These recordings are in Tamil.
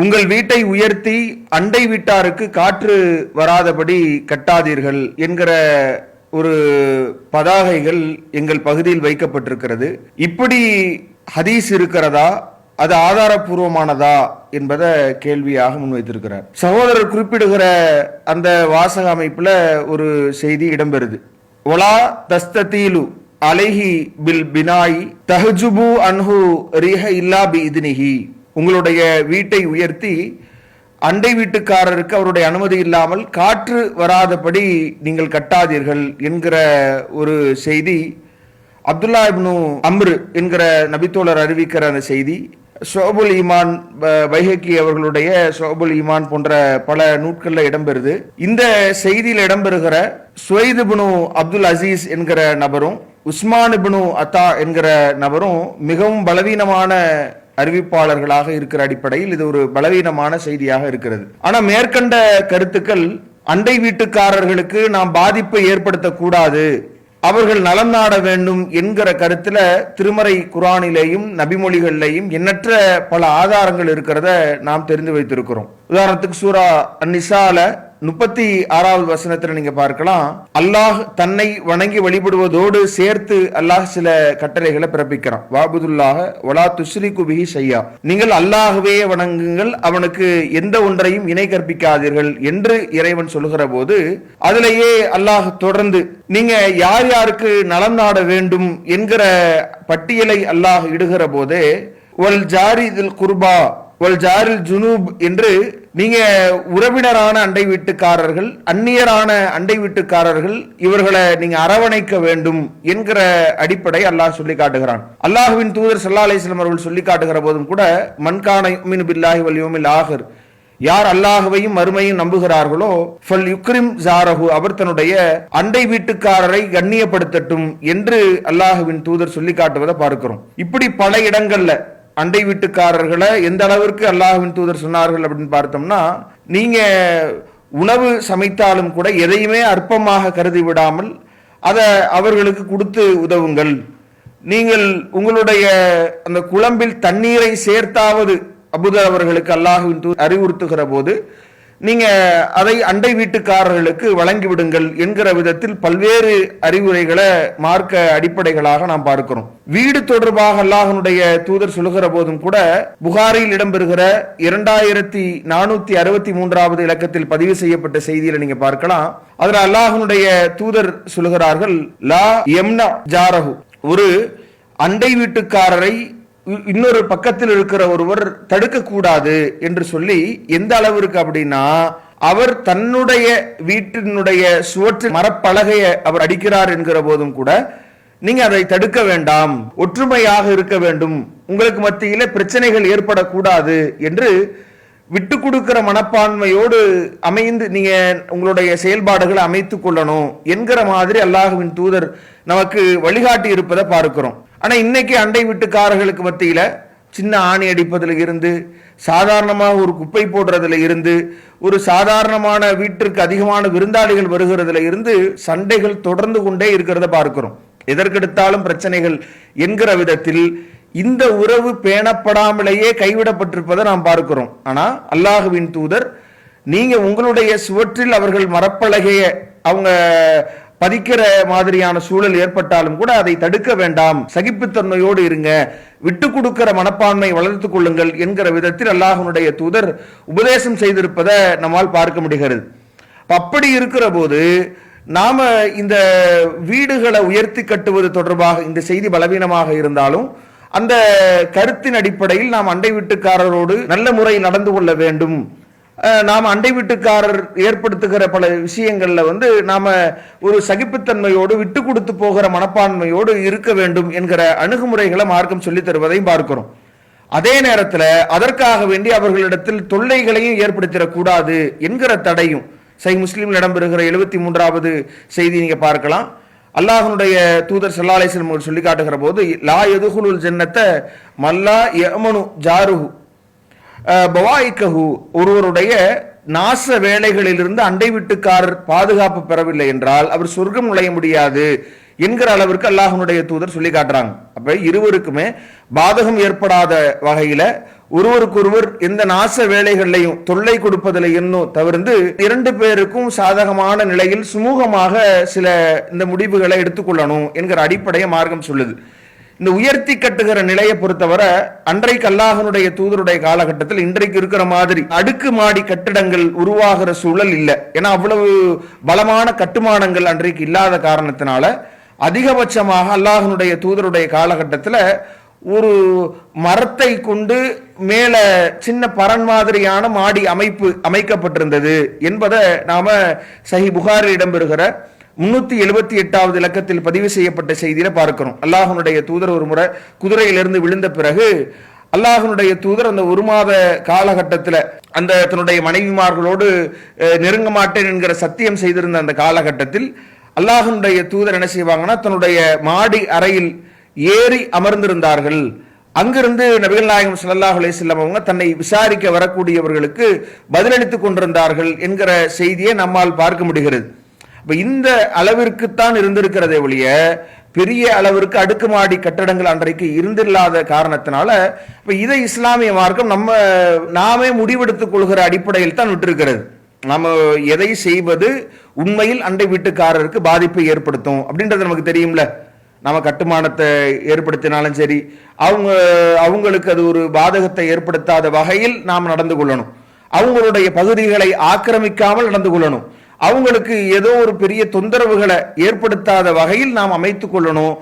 உங்கள் வீட்டை உயர்த்தி அண்டை வீட்டாருக்கு காற்று வராதபடி கட்டாதீர்கள் என்கிற ஒரு பதாகைகள் எங்கள் பகுதியில் வைக்கப்பட்டிருக்கிறது. இப்படி ஹதீஸ் இருக்கிறதா, அது ஆதாரபூர்வமானதா என்பதை கேள்வியாக முன்வைத்திருக்கிறார். சகோதரர் குறிப்பிடுகிற அந்த வாசக அமைப்புல ஒரு செய்தி இடம்பெறுது. ஒலா தஸ்தீலு அலைஹி பில் பினாய் தஹஜுபு அன்ஹு ரிஹ இல்லா பி இத்னிஹி. உங்களுடைய வீட்டை உயர்த்தி அண்டை வீட்டுக்காரருக்கு அவருடைய அனுமதி இல்லாமல் காற்று வராதபடி நீங்கள் கட்டாதீர்கள் என்கிற ஒரு செய்தி அப்துல்லா இப்னு அம்ரு என்கிற நபித்தோழர் அறிவிக்கிற அந்த செய்தி ஷுஅபுல் ஈமான் பைஹக்கி அவர்களுடைய ஷுஅபுல் ஈமான் போன்ற பல நூட்களில் இடம்பெறுது. இந்த செய்தியில் இடம்பெறுகிற சுவைத் இப்னு அப்துல் அசீஸ் என்கிற நபரும் உஸ்மான் இப்னு அத்தா என்கிற நபரும் மிகவும் பலவீனமான அறிவிப்பாளர்களாக இருக்கிற அடிப்படையில் இது ஒரு பலவீனமான செய்தியாக இருக்கிறது. ஆனா மேற்கண்ட கருத்துக்கள் அண்டை வீட்டுக்காரர்களுக்கு நாம் பாதிப்பை ஏற்படுத்தக்கூடாது, அவர்கள் நலம் நாட வேண்டும் என்கிற கருத்துல திருமறை குர்ஆனிலேயும் நபிமொழிகளிலேயும் எண்ணற்ற பல ஆதாரங்கள் இருக்கிறத நாம் தெரிந்து வைத்திருக்கிறோம். உதாரணத்துக்கு சூரா அன்-நிசால 36வது வசனத்துல நீங்க பார்க்கலாம், அல்லாஹ் தன்னை வணங்கி வழிபடுவதோடு சேர்த்து அல்லாஹ் சில கட்டளைகளை பிறப்பிக்கிறான். வாபுதுல்லாஹ வலா துஸ்ரிகு பிஹி ஷையா, நீங்கள் அல்லாஹ்வே வணங்குங்கள், அவனுக்கு எந்த ஒன்றையும் இணை கற்பிக்காதீர்கள் என்று இறைவன் சொல்லுகிற போது அதிலேயே அல்லாஹ் தொடர்ந்து நீங்க யார் யாருக்கு நலம் நாட வேண்டும் என்கிற பட்டியலை அல்லாஹ் இடுகிற போது வல் ஜாரிதில் குர்பா வல் ஜாரில் ஜுனூப் என்று நீங்க உறவினரான அண்டை வீட்டுக்காரர்கள், அந்நியரான அண்டை வீட்டுக்காரர்கள், இவர்களை நீங்க அரவணைக்க வேண்டும் என்கிற அடிப்படை அல்லாஹ் சொல்லி காட்டுகிறான். அல்லாஹ்வின் தூதர் ஸல்லல்லாஹு அலைஹி வஸல்லம் அவர்கள் சொல்லி காட்டுகிற போதும் கூட மன்கான யுமினு பில்லாஹி வல் யௌமில் ஆகிர், யார் அல்லாஹ்வையும் மறுமையும் நம்புகிறார்களோ ஃபல் யுக்ரிம் ஜாரஹு, அவர் தன்னுடைய அண்டை வீட்டுக்காரரை கண்ணியப்படுத்தட்டும் என்று அல்லாஹ்வின் தூதர் சொல்லி காட்டுவதை பார்க்கிறோம். இப்படி பல இடங்கள்ல அண்டை வீட்டுக்காரர்களை எந்த அளவிற்கு அல்லாஹ்வின் தூதர் சொன்னார்கள் அப்படின்னு பார்த்தோம்னா, நீங்க உணவு சமைத்தாலும் கூட எதையுமே அற்பமாக கருதி விடாமல் அதை அவர்களுக்கு கொடுத்து உதவுங்கள். நீங்கள் உங்களுடைய அந்த குழம்பில் தண்ணீரை சேர்த்தாவது அபூதர் அவர்களுக்கு அல்லாஹ்வின் தூதர் அறிவுறுத்துகிற போது நீங்க அதை அண்டை வீட்டுக்காரர்களுக்கு வழங்கி விடுங்கள் என்கிற விதத்தில் பல்வேறு அறிவுரைகளை மார்க்க அடிப்படைகளாக நாம் பார்க்கிறோம். வீடு தொடர்பாக அல்லாஹ்வுடைய தூதர் சொல்லுகிற போதும் கூட புகாரியில் இடம்பெறுகிற 2463வது இலக்கத்தில் பதிவு செய்யப்பட்ட செய்தியில நீங்க பார்க்கலாம். அதுல அல்லாஹ்வுடைய தூதர் சொல்லுகிறார்கள், லா யம்னா ஜாரஹு, ஒரு அண்டை வீட்டுக்காரரை இன்னொரு பக்கத்தில் இருக்கிற ஒருவர் தடுக்க கூடாது என்று சொல்லி, எந்த அளவிற்கு அப்படின்னா அவர் தன்னுடைய வீட்டினுடைய சுவற்றில் மரப்பலகையை அவர் அடிக்கிறார் என்கிற போதும் கூட நீங்க அதை தடுக்க வேண்டாம், ஒற்றுமையாக இருக்க வேண்டும், உங்களுக்கு மத்தியில பிரச்சனைகள் ஏற்படக்கூடாது என்று விட்டு கொடுக்கிற மனப்பான்மையோடு அமைந்து நீங்க உங்களுடைய செயல்பாடுகளை அமைத்துக் கொள்ளணும் என்கிற மாதிரி அல்லாஹ்வின் தூதர் நமக்கு வழிகாட்டி இருப்பதை பார்க்கிறோம். ஆனா இன்னைக்கு அண்டை வீட்டுக்காரர்களுக்கு மத்தியில சின்ன ஆணி அடிப்பதில் இருந்து, சாதாரணமாக ஒரு குப்பை போடுறதுல இருந்து, ஒரு சாதாரணமான வீட்டிற்கு அதிகமான விருந்தாளிகள் வருகிறதுல இருந்து சண்டைகள் தொடர்ந்து கொண்டே இருக்கிறத பார்க்கிறோம். எதற்கெடுத்தாலும் பிரச்சனைகள் என்கிற விதத்தில் இந்த உறவு பேணப்படாமலேயே கைவிடப்பட்டிருப்பதை நாம் பார்க்கிறோம். ஆனா அல்லாஹ்வின் தூதர், நீங்க உங்களுடைய சுவற்றில் அவர்கள் மரப்பலகைய அவங்க பதிக்கிற மாதிரியான சூழல் ஏற்பட்டாலும் கூட அதை தடுக்க வேண்டாம், சகிப்புத்தன்மையோடு இருங்க, விட்டு கொடுக்கிற மனப்பான்மை வளர்த்துக் கொள்ளுங்கள் என்கிற விதத்தில் அல்லாஹ்வுடைய தூதர் உபதேசம் செய்திருப்பதை நம்மால் பார்க்க முடிகிறது. அப்படி இருக்கிற போது நாம இந்த வீடுகளை உயர்த்தி கட்டுவது தொடர்பாக இந்த செய்தி பலவீனமாக இருந்தாலும் அந்த கருத்தின் அடிப்படையில் நாம் அண்டை வீட்டுக்காரரோடு நல்ல முறையில் நடந்து கொள்ள வேண்டும், நாம் அண்டை வீட்டுக்காரர் ஏற்படுத்துகிற பல விஷயங்கள்ல நாம ஒரு சகிப்புத்தன்மையோடு விட்டு கொடுத்து போகிற மனப்பான்மையோடு இருக்க வேண்டும் என்கிற அணுகுமுறைகளை மார்க்கம் சொல்லி தருவதையும் பார்க்கிறோம். அதே நேரத்தில் அதற்காக வேண்டி அவர்களிடத்தில் தொல்லைகளையும் ஏற்படுத்திடக்கூடாது என்கிற தடையும் சஹீஹ் முஸ்லிமில் இடம்பெறுகிற 73வது செய்தி நீங்க பார்க்கலாம். அல்லாஹ்வுடைய தூதர் ஸல்லல்லாஹு அலைஹி வஸல்லம் சொல்லி காட்டுகிற போது, லா யதுகுலுல் ஜன்னத மல்லா யமனு ஜாருஹு பவாயிக்கஹு, ஒருவருடைய நாச வேலைகளிலிருந்து அண்டை வீட்டுக்காரர் பாதுகாப்பு பெறவில்லை என்றால் அவர் சொர்க்கம் நுழைய முடியாது என்கிற அளவிற்கு அல்லாஹ்வுடைய தூதர் சொல்லி காட்டுறாங்க. அப்ப இருவருக்குமே பாதகம் ஏற்படாத வகையில ஒருவருக்கொருவர் எந்த நாச வேலைகளையும் தொல்லை கொடுப்பதிலையும் தவிர்த்து 2 பேருக்கும் சாதகமான நிலையில் சுமூகமாக சில இந்த முடிவுகளை எடுத்துக்கொள்ளணும் என்கிற அடிப்படையை மார்க்கம் சொல்லுது. இந்த உயர்த்தி கட்டுகிற நிலையை பொறுத்தவரை அன்றைக்கு அல்லாஹ்வுடைய தூதருடைய காலகட்டத்தில் இன்றைக்கு இருக்கிற மாதிரி அடுக்குமாடி கட்டிடங்கள் உருவாகிற சூழல் இல்லை. ஏன்னா அவ்வளவு பலமான கட்டுமானங்கள் அன்றைக்கு இல்லாத காரணத்தினால அதிகபட்சமாக அல்லாஹ்வுடைய தூதருடைய காலகட்டத்தில் ஒரு மரத்தை கொண்டு மேல சின்ன பரன் மாதிரியான மாடி அமைக்கப்பட்டிருந்தது என்பதை நாம சஹி புகாரி இடம்பெறுகிற 378வது இலக்கத்தில் பதிவு செய்யப்பட்ட செய்தியில பார்க்கிறோம். அல்லாஹ்வுடைய தூதர் ஒரு முறை குதிரையிலிருந்து விழுந்த பிறகு அல்லாஹ்வுடைய தூதர் அந்த 1 மாத காலகட்டத்தில் அந்த தன்னுடைய மனைவிமார்களோடு நெருங்க மாட்டேன் என்கிற சத்தியம் செய்திருந்த அந்த காலகட்டத்தில் அல்லாஹ்வுடைய தூதர் என்ன செய்வாங்கன்னா தன்னுடைய மாடி அறையில் ஏறி அமர்ந்திருந்தார்கள். அங்கிருந்து நபிகள் நாயகம் ஸல்லல்லாஹு அலைஹி வஸல்லம் அவங்க தன்னை விசாரிக்க வரக்கூடியவர்களுக்கு பதிலளித்துக் கொண்டிருந்தார்கள் என்கிற செய்தியை நம்மால் பார்க்க முடிகிறது. இந்த அளவிற்குத்தான் இருந்திருக்கிறதே ஒழிய பெரிய அளவிற்கு அடுக்குமாடி கட்டடங்கள் அன்றைக்கு இருந்தில்லாத காரணத்தினால இதை இஸ்லாமிய மார்க்கம் நாமே முடிவெடுத்துக் கொள்கிற அடிப்படையில் தான் விட்டிருக்கிறது. நம்ம எதை செய்வது உண்மையில் அண்டை வீட்டுக்காரருக்கு பாதிப்பை ஏற்படுத்தும் அப்படின்றது நமக்கு தெரியும்ல. நம்ம கட்டுமானத்தை ஏற்படுத்தினாலும் சரி அவங்களுக்கு அது ஒரு பாதகத்தை ஏற்படுத்தாத வகையில் நாம் நடந்து கொள்ளணும். அவங்களுடைய பகுதிகளை ஆக்கிரமிக்காமல் நடந்து கொள்ளணும். அவங்களுக்கு ஏதோ ஒரு பெரிய தொந்தரவுகளை ஏற்படுத்தாத வகையில் நாம் அமைத்துக் கொள்ளணும்.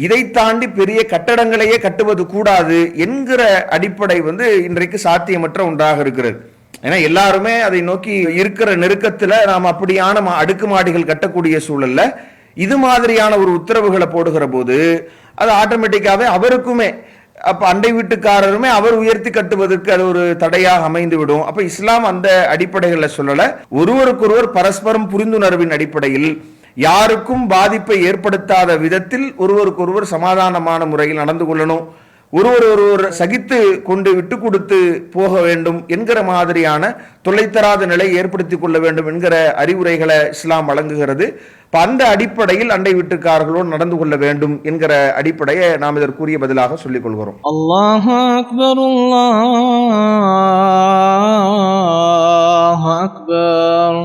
இதை தாண்டி பெரிய கட்டடங்களையே கட்டுவது கூடாது என்கிற அடிப்படை இன்றைக்கு சாத்தியமற்ற ஒன்றாக இருக்கிறது. ஏன்னா எல்லாருமே அதை நோக்கி இருக்கிற நெருக்கத்துல நாம் அப்படியான அடுக்குமாடிகள் கட்டக்கூடிய சூழல்ல இது மாதிரியான ஒரு உத்தரவுகளை போடுகிற போது அது ஆட்டோமேட்டிக்காவே அவருக்குமே அப்ப அண்டை வீட்டுக்காரருமே அவர் உயர்த்தி கட்டுவதற்கு அது ஒரு தடையாக அமைந்து விடும். அப்ப இஸ்லாம் அந்த அடிப்படைகளை சொல்லல, ஒருவருக்கொருவர் பரஸ்பரம் புரிந்துணர்வின் அடிப்படையில் யாருக்கும் பாதிப்பை ஏற்படுத்தாத விதத்தில் ஒருவருக்கொருவர் சமாதானமான முறையில் நடந்து கொள்ளணும், ஒருவர் சகித்து கொண்டு விட்டு கொடுத்து போக வேண்டும் என்கிற மாதிரியான தொலைத்தராத நிலை ஏற்படுத்திக் கொள்ள வேண்டும் என்கிற அறிவுரைகளை இஸ்லாம் வழங்குகிறது. அந்த அடிப்படையில் அண்டை வீட்டுக்காரர்களோடு நடந்து கொள்ள வேண்டும் என்கிற அடிப்படையை நாம் இதற்குரிய பதிலாக சொல்லிக் கொள்கிறோம். அல்லாஹு அக்பர், அல்லாஹு அக்பர்.